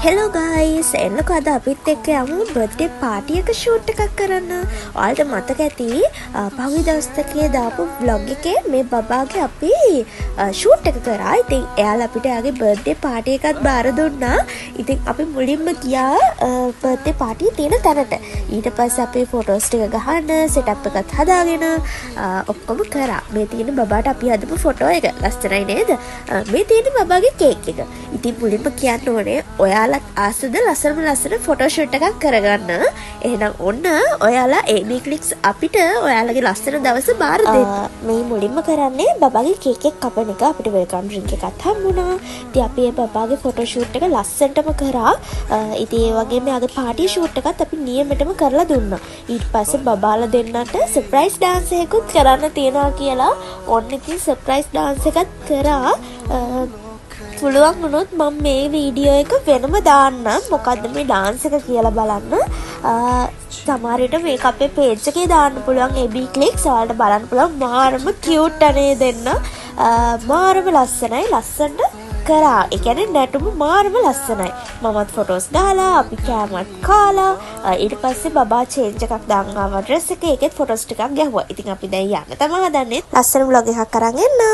Hello guys එන්නකෝ අද අපිත් එක්ක යමු බර්ත්ඩේ පාටි එක ෂූට් එකක් කරන්න. ඔයාලට මතක ඇති පහුගිය දවස් දෙකේ දාපු vlog එකේ මේ බබාගේ අපි ෂූට් එක කරා. ඉතින් එයාලා අපිට එයාගේ බර්ත්ඩේ පාටි එකත් බාර දුන්නා. ඉතින් අපි මුලින්ම ගියා බර්ත්ඩේ පාටි තියෙන තැනට. ඊට පස්සේ අපි ෆොටෝස් ටික ගහන්න සෙටප් එකත් හදාගෙන ඔක්කොම කරා. මේ තියෙන බබාට අපි හදපු ෆොටෝ එක ලස්සනයි නේද? මේ තියෙන බබාගේ කේක් එක. ඉතින් මුලින්ම කියන්න ඕනේ ඔයාලත් ආසද ලස්සන ෆොටෝෂූට් එකක් කරගන්න. එහෙනම් ඔන්න ඔයාලා AB Clicks අපිට ඔයාලගේ ලස්සන දවස බාර දෙන්න. මේ මුලින්ම කරන්නේ බබාගේ කේක් එක කපන එක. අපිට වෙල්කම් ඩ්‍රින්ක් එකක් හම්බුණා. ඉතින් අපි මේ බබාගේ ෆොටෝෂූට් එක ලස්සනටම කරා. ඉතින් ඒ වගේම යාගේ පාටි ෂූට් එකත් අපි නියමෙටම කරලා දුන්නා. ඊට පස්සේ බබාලා දෙන්නට සර්ප්‍රයිස් ඩාන්ස් එකකුත් කරන්න තියනවා කියලා ඔන්න ඉතින් සර්ප්‍රයිස් ඩාන්ස් එකත් කරා. පුළුවන් වුණොත් මම මේ වීඩියෝ එක වෙනම දාන්නම්. මොකද්ද මේ ඩාන්ස් එක කියලා බලන්න. සමහර විට මේක අපේ පේජ් එකේ දාන්න පුළුවන් AB Clicks. ඔයාලට බලන්න පුළුවන් මාරම කියුට් අනේ දෙන්න. මාරම ලස්සනයි. ලස්සනට කරා. ඒ කියන්නේ නැටුම මාරම ලස්සනයි. මමත් ෆොටෝස් දාලා අපි කෑමත් කාලා ඊට පස්සේ බබා චේන්ජ් එකක් දාන් ආවා ඩ්‍රෙස් එකේ. ඒකෙත් ෆොටෝස් ටිකක් ගැහුවා. ඉතින් අපි දැන් යන්න තමයි හදන්නේ. ලස්සන vlog එකක් අරන් එන්න.